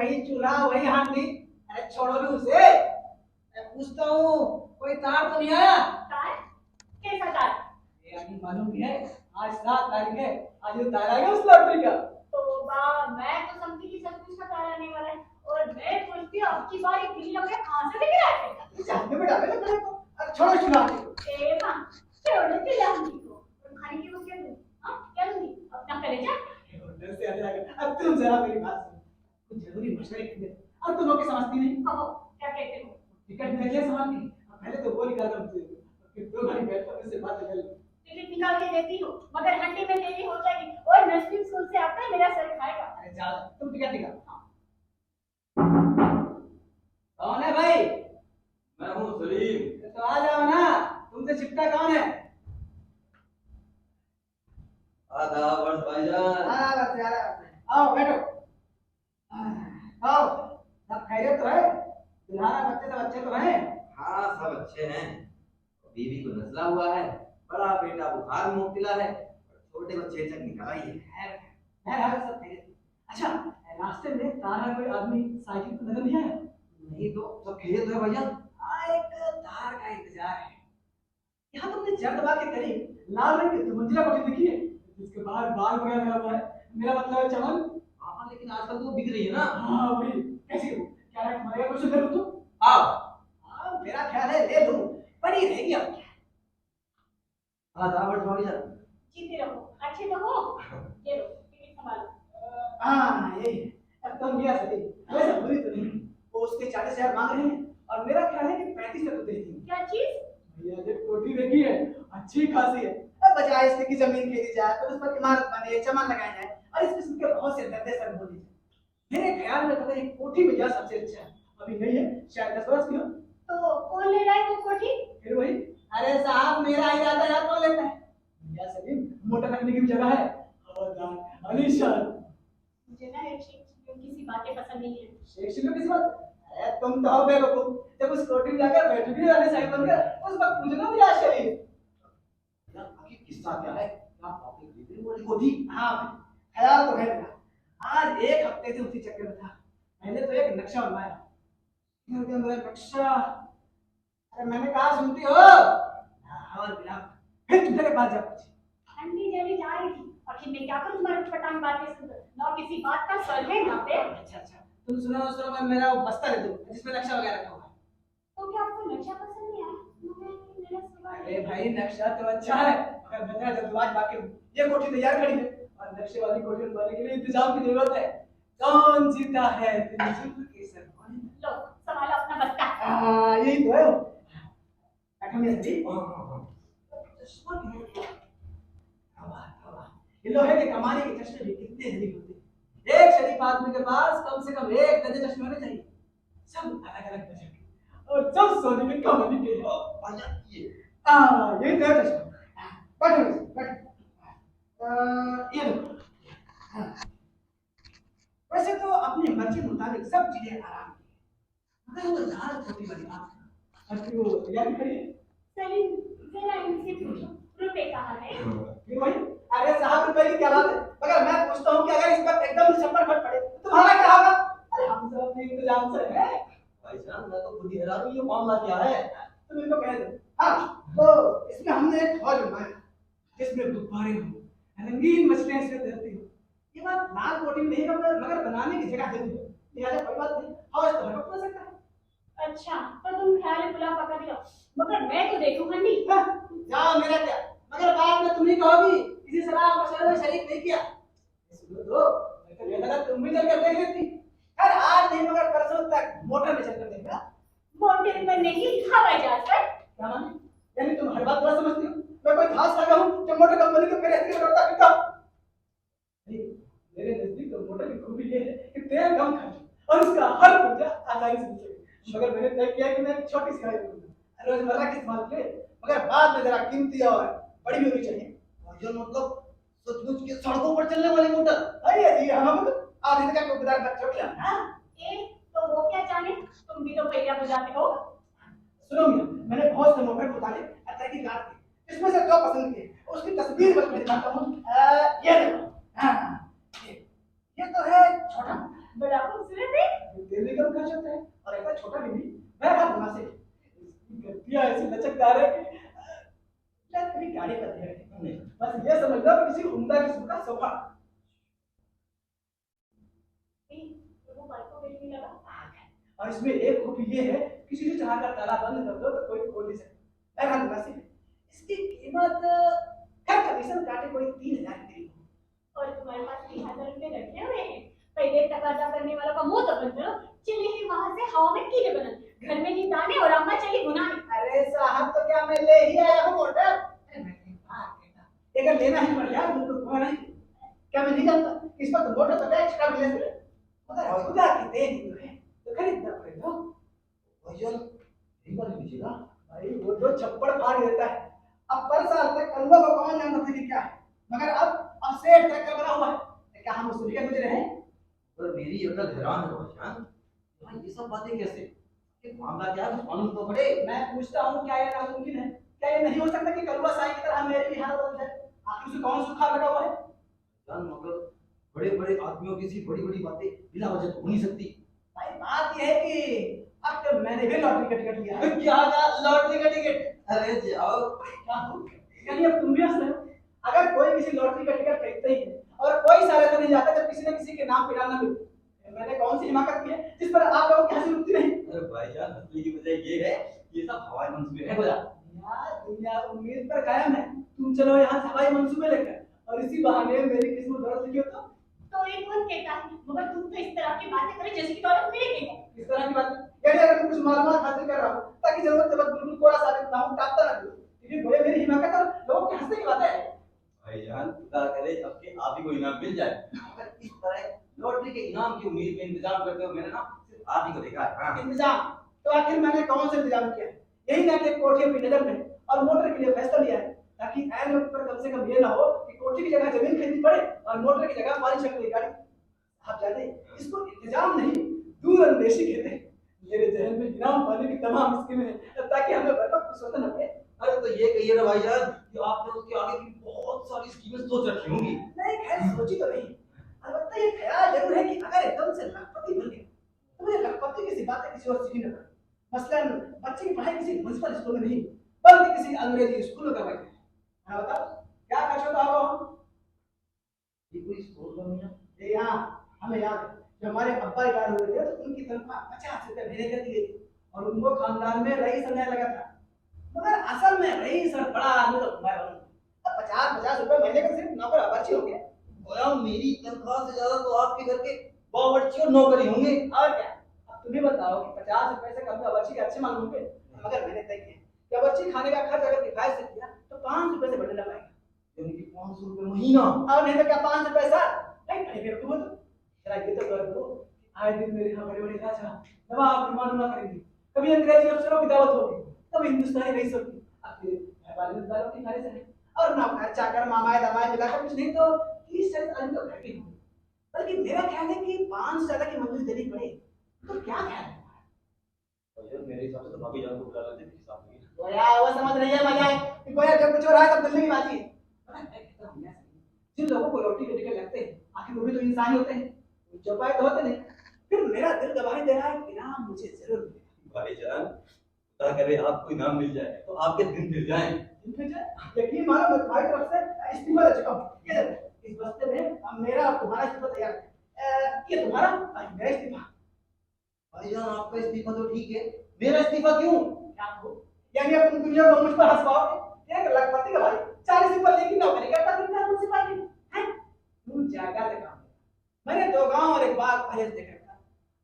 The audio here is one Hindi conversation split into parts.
वही चूल्हा वही हांडी। अरे छोड़ो भी उसे, मैं पूछता हूँ कोई तार तो नहीं आया? तार? कैसा तार? ये अभी मालूम भी है, आज 7 तारीख है, आज ये तार आएगा उस लॉटरी का। तो मैं तो समझी कि सब कुछ का तार आने वाला है, और मैं सोचती हूँ अब की बार एक बिल्ली लगे कहाँ से लेके आए थे? जानने में डाले तो को। अरे छोड़ो चूल्हा को। ए माँ, छोड़ो चिल्ला को। और खाने की वो क्या दूँ? हाँ, क्या दूँगी? अपना कलेजा? होटल से आ जाएगा। अब तुम जरा मेरी बात सुनो, कुछ जरूरी मसले करने। अब तुम लोग की समझती नहीं। कहो, क्या कहते हो? टिकट मिल गया सामान की, पहले तो वो निकाल दो, फिर 2 घंटे बैठ कर उससे बात कर लो। टिकट निकाल के देती हूँ, मगर हंडी में देरी हो जाएगी और नर्सरी स्कूल से आता है मेरा सर खाएगा। अरे जाओ, तुम टिकट निकालो। कौन है भाई? मैं हूँ सलीम। तो आ जाओ ना, तुमसे चिपटा कौन है? आदाब वर्ष भाईजान। आओ बैठो। आओ, सब खैरियत तो है? तुम्हारा बच्चे सब अच्छे तो हैं? हाँ सब अच्छे हैं। बीवी को नजला हुआ है, बड़ा बेटा बुखार में मुब्तला है, छोटे को चेचक निकला ही है। खैर सब खैरियत। अच्छा, रास्ते में तारा कोई आदमी साइकिल पर नजर नहीं आया? नहीं तो सब खैरियत है भैया। एक तार का इंतजार है। यहाँ तुमने जल्दबाज के करीब लाल रंग की मंजिला कोठी देखी है, जिसके बाहर बाल वगैरह लगा हुआ है, मेरा मतलब है चमन। हाँ लेकिन आजकल तो वो बिक रही है ना। हाँ वही। कैसी हो? क्या है तुम्हारे कुछ ले लूं तो? आओ। हाँ मेरा ख्याल है ले लूं, पड़ी रहेगी अब क्या। आदाब वर्ष भाईजान। जीते रहो, अच्छे तो हो। ये लो, टिकट संभालो। हाँ यही है। अब तुम गया सही, वैसे बुरी तो नहीं। वो उसके 40,000 मांग रहे हैं और मेरा ख्याल है कि 35 तक तो दे देंगे। क्या चीज? भैया ये कोठी देखी है, अच्छी खासी है। अब बजाय इसके की जमीन खरीदी जाए तो उस पर इमारत बने, चमन लगाया जाए और इस किस्म के बहुत से धंधे सर बोले जाए। मेरे ख्याल में तो ये कोठी में जा सबसे अच्छा है। अभी नहीं है, शायद 10 वर्ष की हो। तो कौन ले रहा है वो कोठी? फिर वही, अरे साहब मेरा इरादा है, कौन लेता है? भैया सलीम, मोटर रखने की भी जगह है, हवादार आलीशान। मुझे ना एक किसी बातें पसंद नहीं है। शेख शिलो किस बात? अरे तुम तो हो बेवकूफ, जब उस कोठी में जाकर बैठ भी रहने सही बनकर उस वक्त पूछना भी आश्चर्य है। यार आखिर किस्सा क्या है? क्या आपने खरीदी वो वाली कोठी? हाँ भाई, ख्याल तो है मेरा। आज 1 हफ्ते से उसी चक्कर में था। मैंने तो एक नक्शा बनवाया, घर के अंदर नक्शा। अरे मैंने कहा सुनती हो? और बिना फिर तुम्हारे पास जा पूछी। ठंडी जली जा रही थी, आखिर मैं क्या करूं तुम्हारी पटांग बातें सुनकर? ना किसी बात का सर है यहाँ पे। अच्छा, तुम सुनो, मैं मेरा वो बस्ता ले दूं जिसमें नक्शा वगैरह रखा हुआ है। तो क्या आपको नक्शा पसंद नहीं आया? मेरा सवाल अरे भाई नक्शा तो अच्छा है, मगर बता जल्दबाज बाकी ये कोठी तैयार खड़ी है और नक्शे वाली कोठी बनवाने के लिए इंतजाम की जरूरत है। कौन जीता है दिलजुल के सर? लो, संभालो अपना बस्ता। यही तो है। बैठो मेरे जी। ये लोहे के कमाने के चश्मे भी कितने शरीफ होते हैं। एक शरीफ आदमी के पास कम से कम 1 दर्जन चश्मे होने चाहिए, सब अलग-अलग दर्जन के और सब सोने के कमाने के। भाईजान ये यही तो है चश्मा। बैठो। ये लो। वैसे तो अपनी मर्जी मुताबिक सब चीजें आराम की, मगर वो लाल कोठी वाली बात और फिर वो तैयारी करिए। सलीम, जरा इनसे पूछो, रुपए कहाँ है? फिर वही, अरे साहब रुपए की क्या बात है? मगर मैं पूछता हूँ कि अगर इस वक्त एकदम दिसंबर फट पड़े तो तुम्हारा क्या होगा? अरे हम सब अपने इंतजाम से हैं। भाईजान मैं तो खुद ही हैरान हूँ ये मामला क्या है? तुम इनको कह दो। हाँ तो इसमें हमने एक हौज बनवाया जिसमें गुब्बारे हो, रंगीन मछलियां इसमें तैरती हो। ये बात लाल कोठी में नहीं मगर बनाने की जगह जरूर है। लिहाजा कोई बात नहीं, हौज तो हर वक्त बन सकता है। अच्छा, तो तुम ख्याल पुलाव पका दियो, मगर मैं तो देखूं हंडी। जाओ मेरा क्या, मगर बाद में तुम ही कहोगी किसी सलाह मशवरे में शरीक नहीं किया। सुनो तो, मैं तो कहता था तुम भी चल कर देख लेती। यार आज नहीं मगर परसों तक मोटर में चल कर देखना। मोटर में नहीं, हवाई जहाज पर। क्या माने? यानी तुम हर बात बुरा समझती हो? मैं कोई घास लगा हूँ जो मोटर कंपनी को मेरे ऐसे लौटता फिरता हूँ? नहीं, मेरे नजदीक तो मोटर की खूबी ये है कि तेल कम खर्च और उसका हर पुर्जा आसानी से मिल सके। मगर मैंने तय किया कि मैं एक छोटी सी गाड़ी लूंगा रोजमर्रा के इस्तेमाल के लिए, मगर बाद में जरा कीमती और बड़ी भी होनी चाहिए। भाईजान मतलब सचमुच के सड़कों पर चलने वाली मोटर? अरे जी हम मतलब आधे तक को गुजार बच्चों के लिए। हाँ ए, तो वो क्या जाने, तुम भी तो पहिया बजाते हो। सुनो मियां, मैंने बहुत से मोटर उतारे अच्छा की रात की, इसमें से जो पसंद किए उसकी तस्वीर बस मैं दिखाता हूँ। ये देखो। हाँ ये तो है छोटा, बड़ा खूबसूरत है। किसी उम्दा किस्म का सोफा। वो बाइक को बिल नहीं लगा। और इसमें एक खूबी ये है, किसी से चाहकर ताला बंद कर दो तो कोई खोल नहीं सकता। बहरहाल मुनासिब है। इसकी कीमत खैर कमीशन काटे कोई 3000 की करीब। और तुम्हारे पास 3000 रुपए रखे हुए हैं। पहले तकाजा करने वालों का मुंह तो बंद करो। चले ही वहां से हवा में कीड़े बनन, घर में नहीं दाने और अम्मा चली बुनाने। अरे साहब तो क्या मैं ले ही आया हूँ ऑर्डर। अरे मैं बात कहता, अगर लेना है बढ़िया तो कौन है? क्या मैं नहीं जानता इस पर तो मोटर तो एक्स्ट्रा मिले थे, मगर खुदा की देन ही है तो खरीदना पड़ेगा। भाईजान यही वाली लीजिएगा। भाई वो जो छप्पड़ फाड़ देता है, अब पर साल तक अनुभव को कौन जानता था कि क्या है, मगर अब सेठ ट्रैक्टर बना हुआ है, क्या हम उससे क्या गुजरे हैं? पर मेरी अकल हैरान है भाईजान, यहाँ ये सब बातें कैसे? ये मामला क्या है, कुछ मालूम तो पड़े। मैं पूछता हूँ क्या ये नामुमकिन है? क्या ये नहीं हो सकता कि कलवा साई की तरह मेरे भी हाल बदल जाए? आखिर उसे कौन सूखा लगा हुआ है? जान मगर बड़े बड़े आदमियों की सी बड़ी बड़ी बातें बिना वजह तो हो नहीं सकती। भाई बात यह है कि अब तो मैंने भी लॉटरी का टिकट लिया है। क्या कहा? लॉटरी का टिकट? अरे जाओ। क्या हो? यानी अब तुम भी हंस रहे हो? अगर कोई किसी लॉटरी का टिकट खरीदते ही है और कोई साल ऐसा नहीं जाता जब किसी न किसी के नाम पे डालना मिले, मैंने कौन सी हिमाकत की है जिस पर आप लोगों की हंसी रुकती नहीं? अरे भाईजान हंसने की वजह ये है, ये सब हवाई मंसूबे हैं। बोला यार दुनिया उम्मीद पर कायम है। तुम चलो यहाँ से हवाई मंसूबे लेकर और इसी बहाने मेरी किस्मत बदल लिखी हो तो एक कौन कहता है, मगर तुम तो इस तरह की बातें करे जैसे कि दौलत मेरे नहीं है। इस तरह की बात। यानी अगर मैं कुछ मालूमात हासिल कर रहा हूँ ताकि जरूरत के वक्त बिल्कुल कोरा साबित ना हो, टापता ना हो, क्योंकि गोया मेरी हिमाकत और लोगों के हंसने की बात है। भाईजान खुदा करे आपके आप ही को इनाम मिल जाए। अगर इस तरह लॉटरी के इनाम की उम्मीद में इंतजाम करते हो, मैंने ना सिर्फ आप ही को देखा है। हाँ। इंतजाम तो आखिर मैंने कौन सा इंतजाम किया है? यही ना कि एक कोठी अपनी नजर में और मोटर के लिए फैसला लिया है ताकि ऐन वक्त पर कम से कम ये ना हो कि कोठी की जगह जमीन खरीदनी पड़े और मोटर की जगह मालिक शक्ल गाड़ी। आप जाने इसको इंतजाम नहीं दूरअंदेशी कहते हैं। मेरे जहन में इनाम पाने की तमाम स्कीमें हैं ताकि हमें बर्बाद सोचना न पड़े। अरे तो ये कहिए ना भाईजान कि आपने उसके आगे की बहुत सारी स्कीमें सोच रखी होंगी। नहीं खैर सोची तो नहीं, अलबत्ता ये ख्याल जरूर है कि अगर एकदम से लखपति बन गया तो मुझे लखपति की सी बातें किसी और सीखनी न पड़े। मसलन बच्चे की पढ़ाई किसी म्युनिसिपल स्कूल में नहीं बल्कि किसी अंग्रेजी स्कूल में करवाई जाए। हाँ बताओ क्या कर सकता हो? ये कोई सोच बनी है? ये हाँ हमें याद है जब हमारे अब्बा रिटायर हुए थे तो उनकी तनख्वाह 50 रुपए महीने कर दी गई थी और उनको खानदान में रईस बनाया लगा था। मगर असल में रईस और बड़ा आदमी तो मैं बनूंगा। अब 50 रुपए महीने का सिर्फ नौकर बावर्ची हो गया। बोला मेरी तनख्वाह से ज्यादा तो आपके घर के बावर्ची और नौकरी होंगे। और क्या? अब तुम ही बताओ कि 50 रुपए से कम बावर्ची के अच्छे मालूम होंगे, मगर मैंने तय किया कि बावर्ची खाने का खर्च अगर किफायत से किया तो 5 रुपए से बढ़ने न पाएगा। यानी कि 500 रुपए महीना। और नहीं तो क्या 5 रुपए साल? नहीं बड़े बेवकूफ हो तुम। जरा ये तो कर दो आए दिन मेरे यहाँ बड़े बड़े राजा नवाब नुमा करेंगे, कभी अंग्रेजी अफसरों की दावत होगी, कभी हिंदुस्तानी रईस होगी, अब फिर वाले दारों की खाने से और ना खर्चा कर मामाए दमाए मिलाकर कुछ नहीं तो 30-40 आदमी तो घर पे होंगे। बल्कि मेरा ख्याल है कि 5 से ज्यादा की मंजूरी देनी पड़े तो क्या ख्याल है? भाईजान मेरे हिसाब से तो भाभी जान को बुला लेते हैं हिसाब में। गोया वो समझ रही है मजा है कि गोया जब कुछ हो रहा है तब दिल्ली की बात है। जिन लोगों को लॉटरी के टिकट लगते हैं आखिर वो भी तो इंसान ही होते हैं, चौपाए तो होते नहीं। फिर मेरा दिल गवाही दे रहा है कि इनाम मुझे जरूर मिलेगा। भाईजान खुदा करे आपको इनाम मिल जाए तो आपके दिन फिर जाएं। दिन फिर जाए यकीन मानो मैं तुम्हारी तरफ से इस्तीफा दे चुका हूँ। ये देखो इस बस्ते में अब मेरा और तुम्हारा इस्तीफा तैयार है। ये तुम्हारा और मेरा इस्तीफा। भाईजान आपका इस्तीफा तो ठीक है, मेरा इस्तीफा क्यों? क्या हो? यानी अब तुम दुनिया को मुझ पर हंसवाओगे? ये लखपति का भाई 40 रुपए लेकिन नौकरी करता दिखता मुझसे पार्टी है। तुम जागा से काम मैंने 2 गांव और 1 बाग पहले से देखा था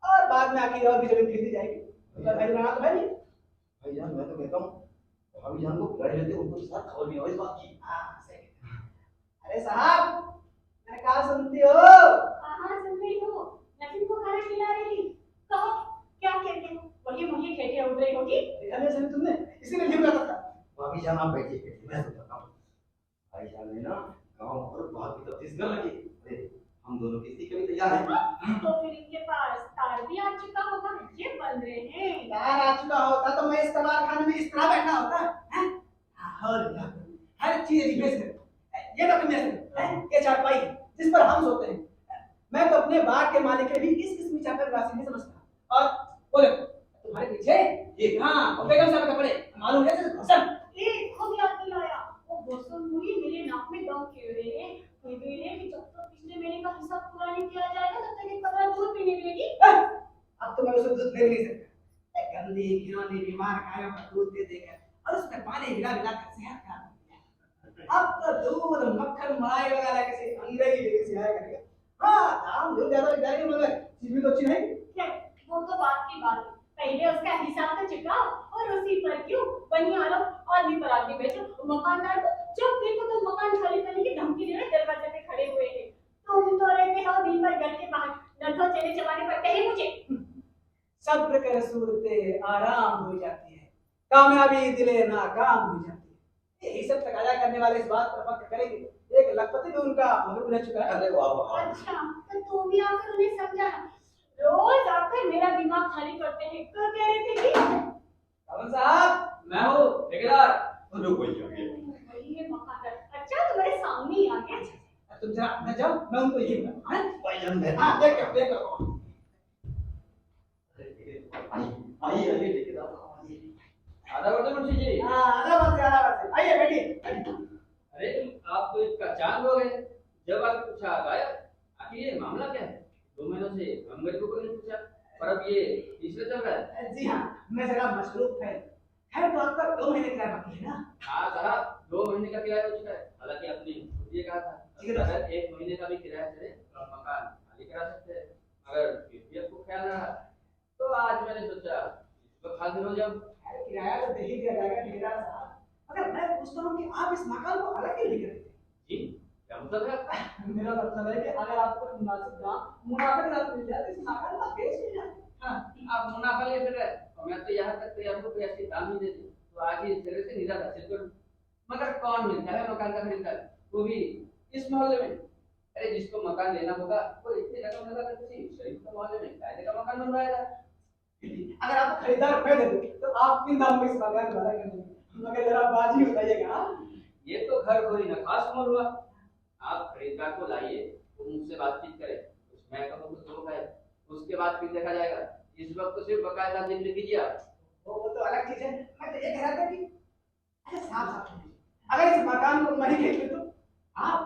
और बाद में आखिर और भी जमीन खरीदी जाएगी। तो भाई बना तो भाई भाईजान मैं तो कहता हूँ भाभी जान को बुला लेते, उनको साथ खबर भी हो इस बात की। हाँ सही। अरे साहब मैंने कहा सुनती हो? हाँ सुन रही हूँ, नसीम को खाना खिला रही थी। कहो क्या कहते हो? वही मुझे खेतियाँ उड़ रही होगी। देखा नहीं सही तुमने, इसीलिए लिख रहा था। भाभी जान आप बैठिए मैं बताता हूँ। भाईजान ने ना गाँव और बाहर की तफ्तीश कर लगी। अरे हम दोनों किसी के लिए तैयार हैं। तो फिर इनके पास तार भी आ चुका होगा, ये बन रहे हैं। तार आ चुका होता तो मैं इस तबार खाने में इस तरह बैठा होता हैं? हर चीज रिपेस कर। ये डॉक्यूमेंट है, ये चारपाई है जिस पर हम सोते हैं। मैं तो अपने बाग के मालिक के भी इस किस्म की चाकर राशि नहीं समझता। और बोले तुम्हारे पीछे ये हाँ और बेगम साहब कपड़े मालूम है सिर्फ हसन। खुद याद दिलाया, वो दोस्तों मुझे मेरे नाक में दम किए हुए हैं। कह गए हैं कि जब तक पिछले महीने का हिसाब पूरा नहीं किया जाएगा तब तक एक कतरा दूध भी नहीं मिलेगी। अब तो मैं उसे दूध दे नहीं सकता। गंदी घिनौनी बीमार गायों का दूध दे देकर और उसमें पानी मिला मिला कर सेहत खराब कर दिया। अब तो दूध मक्खन मलाई वगैरह किसी अंग्रेजी लेके से आया करेगा। हाँ दाम जो ज्यादा जाएगी मगर चीज भी तो अच्छी नहीं। खैर, वो तो बात की बात है। पहले उसका हिसाब तो चुकाओ और उसी पर क्यों बनिया लो और भी पर आगे भेजो। मकानदार को जब देखो तो मकान खाली करने की धमकी दे रहे दरवाजे पे खड़े हुए हैं। तुम तो रहते हो दिन भर घर के बाहर, नठो चले चबाने पड़ते हैं मुझे। सब्र कर सूरते आराम हो जाती है, कामयाबी दिले नाकाम हो जाती है। यही सब तकाजा करने वाले इस बात पर पक्का करेंगे। एक लखपति भी उनका मगरूर रह चुका है। अरे वाह वाह। अच्छा, तो तुम भी आकर उन्हें समझाना। रोज आकर मेरा दिमाग खाली करते हैं। तो कह रहे थे कि कमल साहब मैं हूँ ठेकेदार। रुको ये वही है मकानदार। अच्छा, तुम्हारे सामने ही आ गया। तुम जरा अंदर जाओ, मैं उनको यही बताऊं। हाँ भाईजान है। हाँ, देखो आइए आइए ठेकेदार आधा वर्ष मुंशी जी। हाँ आधा बात आइए बैठिए। अरे आप तो इसका चांद हो गए। जब आपने पूछा गायब, आखिर ये मामला क्या है? 2 महीनों से हम मेरे को नहीं पूछा और अब ये तीसरा चल रहा है। जी हाँ, मैं जरा मसरूफ है। तो आपका 2 महीने किराया बाकी है ना? हाँ साहब, 2 महीने का किराया हो चुका है। हालांकि आपने खुद ये कहा था अगर 1 महीने का भी किराया चले तो आप मकान खाली करा सकते हैं। अगर फिर भी आपको ख्याल रहा तो आज मैंने सोचा इसको खाली हो जाओ। अरे किराया तो दे ही दिया जाएगा ठेकेदार साहब। मगर मैं पूछता हूँ कि आप इस मकान को अलग क्यों नहीं करते? जी क्या मतलब है आपका? मेरा मतलब है कि अगर आपको मुनासिब दाम मुनाफे के साथ मिल जाए तो इस मकान का बेच मिल जाए। हाँ आप मुनाफा ले फिर रहे और मैं तो यहाँ तक तैयार हूँ कि ऐसी दाम ही दे दूँ तो आज ही इस जगह से निजात हासिल करूँ। मगर कौन मिलता है मकान का खरीदार, वो भी इस मोहल्ले में? अरे जिसको मकान लेना होगा वो इतनी रकम लगा कर किसी शरीफ के मोहल्ले में कायदे का मकान बनवाएगा। अगर आपको खरीदार मैं दे दूं तो आप किन दाम में इस मकान को भाड़ा कर देंगे? मगर जरा बाजी बताइएगा। ये तो घर कोई न खास उम्र हुआ। आप खरीदार को लाइए, वो मुझसे बातचीत करे, मैं कहूँ तो 2 है, उसके बाद फिर देखा जाएगा। इस वक्त तो सिर्फ बकायदा जिंदगी कीजिए आप। वो तो अलग चीज है। मैं तो ये कह रहा था कि अरे साफ सुनिए, अगर इस मकान को मैं ही खरीद लूं तो आप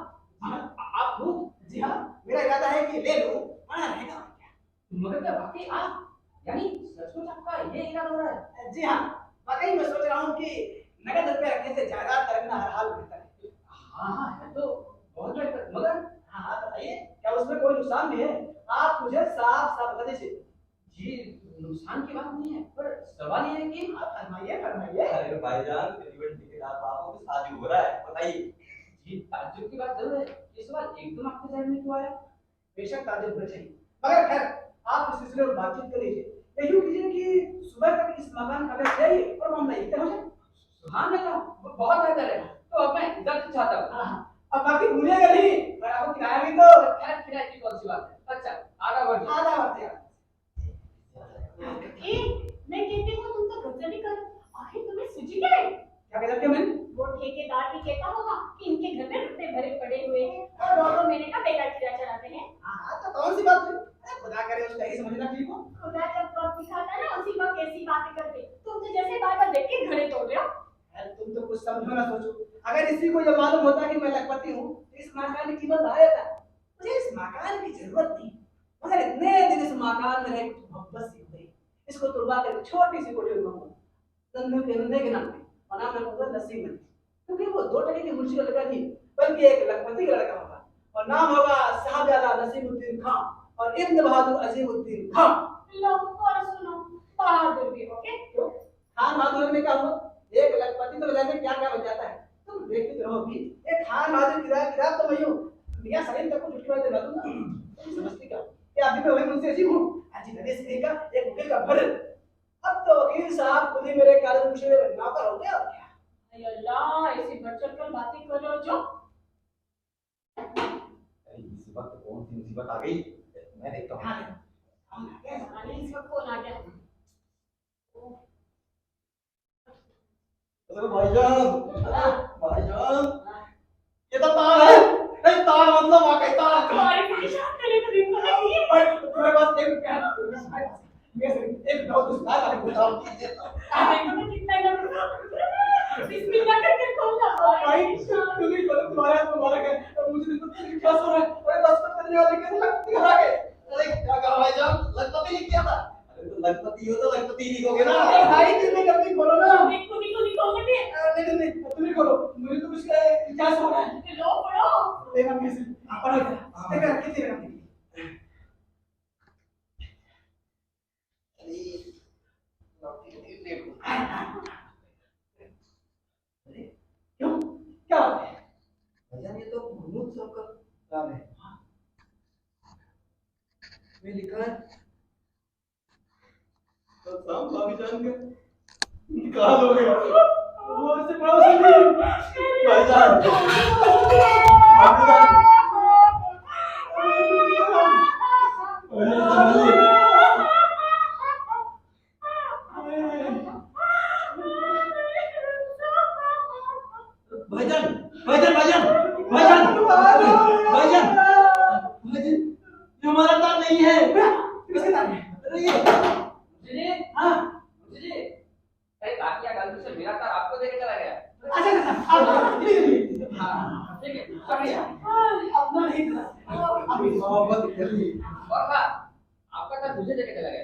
खुद? जी हाँ, मेरा इरादा है कि ले लूं, बना रहेगा और क्या। मगर क्या वाकई आप, यानी सचमुच आपका ये इरादा हो रहा है? जी हाँ, वाकई मैं सोच रहा हूँ कि नगद रुपए रखने से जायदाद का रखना हर हाल बेहतर है। हाँ है तो बहुत बेहतर। मगर हाँ बताइए, क्या उसमें कोई नुकसान भी है? आप मुझे साफ साफ बता दीजिए। जी नुकसान की बात नहीं है, पर सवाल ये है कि आप फरमाइए। अरे भाईजान करीबन ठेकेदार साहब को शादी हो रहा है, बताइए। जी ताज्जुब की बात जरूर है। ये सवाल एकदम आपके जहन में क्यों आया? बेशक ताजुब न चाहिए, मगर खैर आप इस सिलसिले में बातचीत कर लीजिए। या यूं कीजिए कि सुबह तक इस मकान का बेच जाइए और मामला यही तय हो जाए। सुभान अल्लाह, बहुत बेहतर है। तो अब मैं इजाजत चाहता हूँ। हाँ, अब बाकी भूलिएगा नहीं, और आपको किराया भी तो खैर किराए की कौन सी बात है। अच्छा आधा वर्ष आधा वक्त है। ए, मैं कहती हूँ तुम तो गजब ही करो। आखिर तुम्हें सूझी क्या है? क्या कहते हैं मैंने? वो ठेकेदार भी कहता होगा कि इनके घर में रुपए भरे पड़े हुए हैं और 2 महीने का बेकार किराया चलाते हैं। हाँ तो कौन सी बात है? अरे खुदा करे उसका ही समझना ठीक हो। खुदा जब वक्त दिखाता है ना उसी वक्त ऐसी बातें करते। तुम तो जैसे बार-बार देख के घड़े तोड़ रहे हो। अरे तुम तो कुछ समझो ना सोचो। अगर इसी को जब मालूम होता कि मैं लखपति हूँ तो इस मकान की कीमत बढ़ा देता। मुझे इस मकान की जरूरत थी, मगर इतने दिन इस मकान में रह कुछ मोहब्बत सी हुई। इसको तुड़वा कर छोटी सी कोठी बनाऊंगा नन्हे के नाम पे, और नाम रखूंगा नसीम अली, क्योंकि वो 2 टके की मुंशी का लड़का नहीं बल्कि एक लखपति का लड़का होगा और नाम होगा साहबजादा नसीमुद्दीन खान और इब्न बहादुर अजीमुद्दीन खान। लो और सुनो, बहादुर भी हो के क्यों? खान बहादुर में क्या हुआ? एक लखपति तो बजाते क्या क्या बन जाता है। तुम देखते रहोगी एक खान बहादुर की रात तो मैं हूँ मियां सलीम तक को छुट्टी वाले दिला दूंगा। तुम समझती क्या? कि अभी मैं वही मुझसे अजीब हूँ। अजी नरेश सिंह का एक वकील का भर। अब तो वकील साहब खुद ही मेरे कानून मुश्किल में नौकर हो गया और क्या? अरे अल्लाह, ऐसी बढ़-चढ़ कर बातें कर रहे हो जो। अरे इस वक्त कौन सी मुसीबत आ गई? मैं देखता हूँ। अरे इस वक्त कौन आ गया? अरे भाईजान ये तो तार है। नहीं तार मतलब वाकई तार। तुम्हारे परेशान करे तो दिन भर नहीं है। पर तुम्हारे पास एक क्या है? एक दो दूसरा वाले को जाओ। देखो तो कितना लग रहा है। बिस्मिल्लाह करके खोल लो। भाई लखपति वाले के लखपति हरा गए। अरे क्या कहा भाईजान, लखपति लिख दिया था? अरे तो लखपति हो तो लखपति लिखोगे ना। अरे भाई तुम जल्दी खोलो ना। देखो देखो देखो मुझे नहीं तुम ही खोलो, मुझे तो कुछ इतिहास हो रहा है। लो पढ़ो देखा कैसे पढ़ो देखा कितने रंग क्यों क्या बात है? भाईजान ये तो महमूद साहब का काम है। में लिखा है तो शाम भाभी जान के निकाल हो गया। वो से पड़ोसी नहीं भाईजान भाईजान भाईजान भाईजान भाईजान भाईजान भाईजान ये हमारा नाम नहीं है। किसके नाम है? अरे ये जी हाँ जी अरे काकिया गलती से मेरा कार आपको देके चला गया। अच्छा अब हाँ ठीक है शुक्रिया। अपना नहीं था अभी मोहब्बत कर ली। और हाँ आपका कार मुझे देके चला गया।